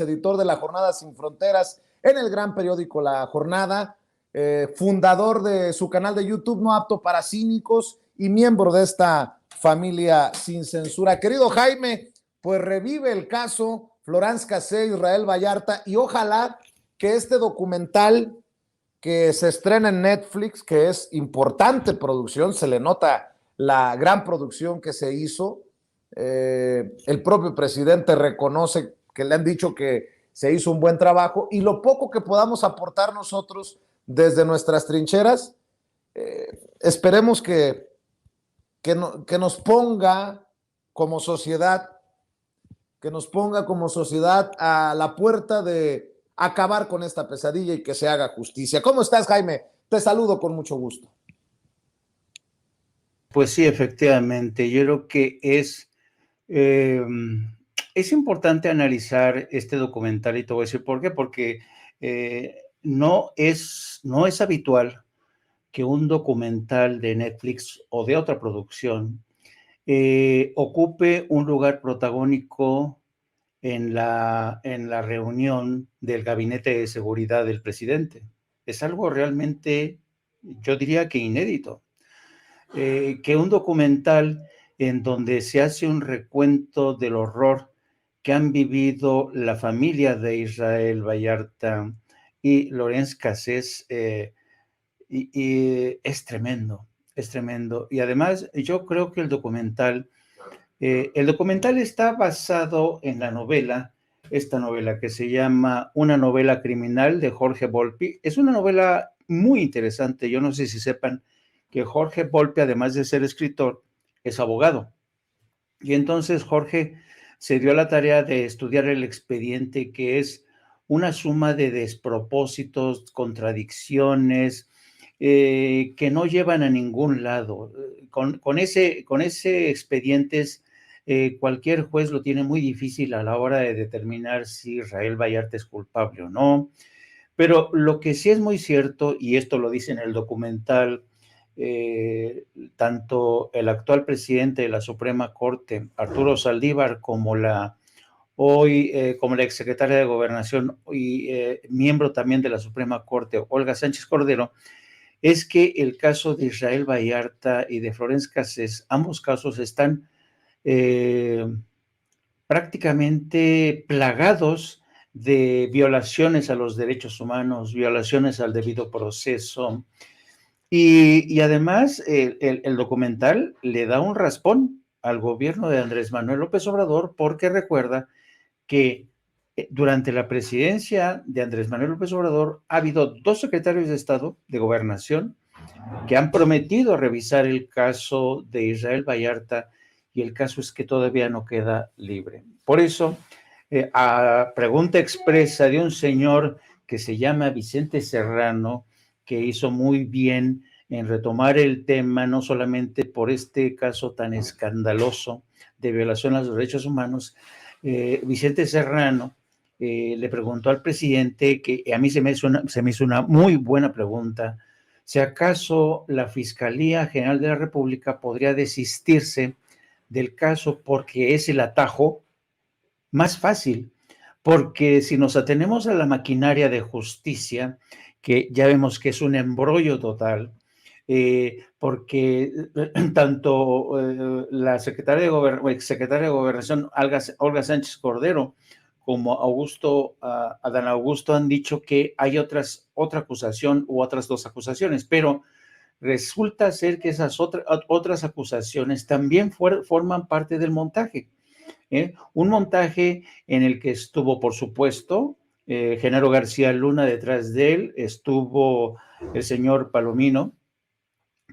editor de La Jornada Sin Fronteras en el gran periódico La Jornada, fundador de su canal de YouTube No Apto para Cínicos y miembro de esta familia sin censura. Querido Jaime, pues revive el caso Florence Cassé, Israel Vallarta, y ojalá que este documental que se estrena en Netflix, que es importante producción, se le nota la gran producción que se hizo. El propio presidente reconoce que le han dicho que se hizo un buen trabajo, y lo poco que podamos aportar nosotros desde nuestras trincheras, esperemos que nos ponga como sociedad, a la puerta de acabar con esta pesadilla y que se haga justicia. ¿Cómo estás, Jaime? Te saludo con mucho gusto. Pues sí, efectivamente, yo creo que es importante analizar este documental, y te voy a decir por qué, porque no es habitual que un documental de Netflix o de otra producción ocupe un lugar protagónico en la reunión del gabinete de seguridad del presidente. Es algo realmente, yo diría que inédito. Que un documental en donde se hace un recuento del horror que han vivido la familia de Israel Vallarta y Florence Cassé, y es tremendo, es tremendo. Y además yo creo que el documental está basado en la novela, esta novela que se llama Una novela criminal de Jorge Volpi. Es una novela muy interesante. Yo no sé si sepan que Jorge Volpi, además de ser escritor, es abogado. Y entonces Jorge se dio la tarea de estudiar el expediente, que es una suma de despropósitos, contradicciones, que no llevan a ningún lado. Con ese expediente cualquier juez lo tiene muy difícil a la hora de determinar si Israel Vallarta es culpable o no. Pero lo que sí es muy cierto, y esto lo dice en el documental, tanto el actual presidente de la Suprema Corte, Arturo Saldívar, como la exsecretaria de Gobernación y miembro también de la Suprema Corte, Olga Sánchez Cordero, es que el caso de Israel Vallarta y de Florence Cassé, ambos casos están prácticamente plagados de violaciones a los derechos humanos, violaciones al debido proceso. Y además el documental le da un raspón al gobierno de Andrés Manuel López Obrador, porque recuerda que durante la presidencia de Andrés Manuel López Obrador ha habido 2 secretarios de Estado de Gobernación que han prometido revisar el caso de Israel Vallarta, y el caso es que todavía no queda libre. Por eso, a pregunta expresa de un señor que se llama Vicente Serrano, que hizo muy bien en retomar el tema, no solamente por este caso tan escandaloso de violación a los derechos humanos, Vicente Serrano le preguntó al presidente, que a mí se me hizo una muy buena pregunta, si acaso la Fiscalía General de la República podría desistirse del caso porque es el atajo más fácil, porque si nos atenemos a la maquinaria de justicia, que ya vemos que es un embrollo total, porque tanto la exsecretaria de Gobernación, Olga Sánchez Cordero, como Adán Augusto han dicho que hay otra acusación u otras 2 acusaciones, pero resulta ser que esas otras acusaciones también forman parte del montaje. Un montaje en el que estuvo, por supuesto, Genaro García Luna detrás de él, estuvo el señor Palomino,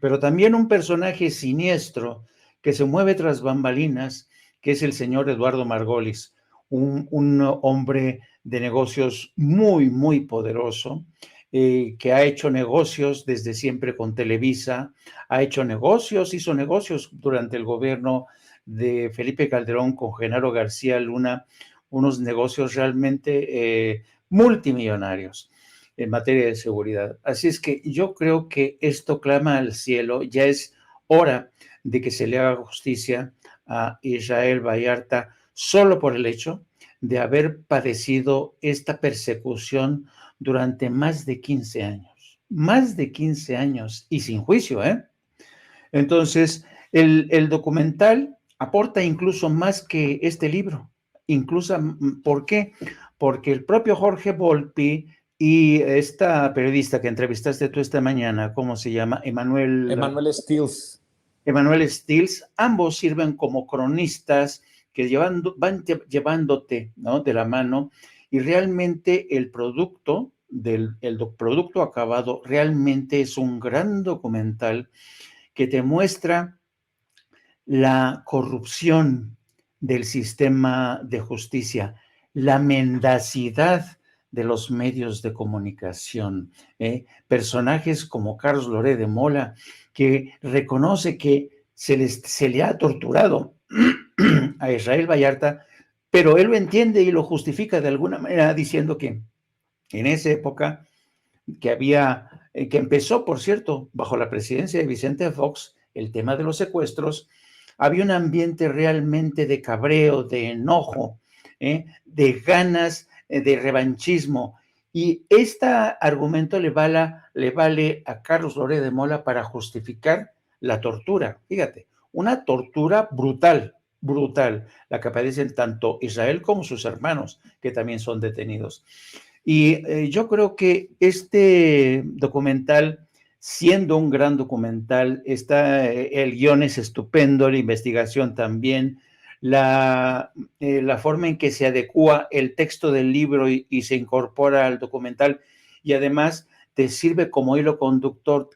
pero también un personaje siniestro que se mueve tras bambalinas, que es el señor Eduardo Margolis, un hombre de negocios muy, muy poderoso, que ha hecho negocios desde siempre con Televisa, hizo negocios durante el gobierno de Felipe Calderón con Genaro García Luna, unos negocios realmente multimillonarios en materia de seguridad. Así es que yo creo que esto clama al cielo. Ya es hora de que se le haga justicia a Israel Vallarta, solo por el hecho de haber padecido esta persecución durante más de 15 años. Más de 15 años y sin juicio, ¿eh? Entonces, el documental aporta incluso más que este libro. Incluso, ¿por qué? Porque el propio Jorge Volpi y esta periodista que entrevistaste tú esta mañana, ¿cómo se llama? Emanuel Stills. Emanuel Stills, ambos sirven como cronistas que van llevándote, ¿no?, de la mano, y realmente el producto producto acabado realmente es un gran documental que te muestra la corrupción del sistema de justicia, la mendacidad de los medios de comunicación, personajes como Carlos Loret de Mola, que reconoce que se le ha torturado a Israel Vallarta, pero él lo entiende y lo justifica de alguna manera diciendo que en esa época que empezó, por cierto, bajo la presidencia de Vicente Fox, el tema de los secuestros, había un ambiente realmente de cabreo, de enojo, de ganas de revanchismo. Y este argumento le vale a Carlos Loret de Mola para justificar la tortura. Fíjate, una tortura brutal, brutal, la que padecen tanto Israel como sus hermanos, que también son detenidos. Y yo creo que este documental, siendo un gran documental, el guión es estupendo, la investigación también, la forma en que se adecua el texto del libro y se incorpora al documental, y además te sirve como hilo conductor,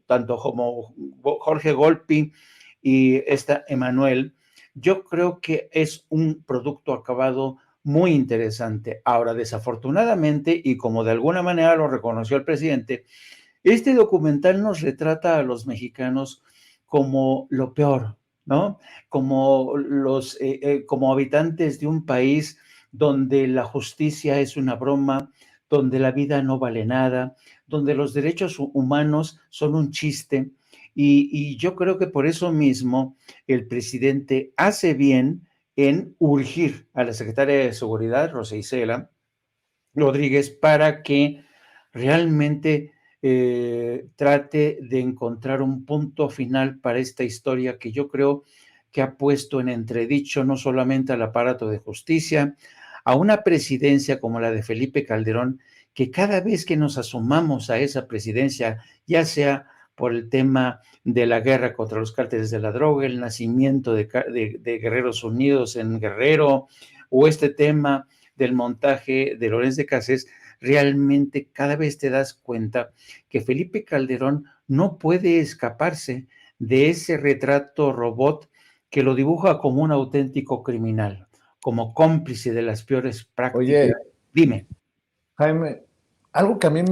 tanto como Jorge Volpi y Emanuel. Yo creo que es un producto acabado muy interesante. Ahora, desafortunadamente, y como de alguna manera lo reconoció el presidente, este documental nos retrata a los mexicanos como lo peor, ¿no? Como como habitantes de un país donde la justicia es una broma, donde la vida no vale nada, donde los derechos humanos son un chiste. Y yo creo que por eso mismo el presidente hace bien en urgir a la secretaria de Seguridad, Rosa Isela Rodríguez, para que realmente trate de encontrar un punto final para esta historia que yo creo que ha puesto en entredicho no solamente al aparato de justicia, a una presidencia como la de Felipe Calderón, que cada vez que nos asomamos a esa presidencia, ya sea por el tema de la guerra contra los cárteles de la droga, el nacimiento de Guerreros Unidos en Guerrero, o este tema del montaje de Lorenz de Cassés, realmente cada vez te das cuenta que Felipe Calderón no puede escaparse de ese retrato robot que lo dibuja como un auténtico criminal, como cómplice de las peores prácticas. Oye, Dime. Jaime, algo que a mí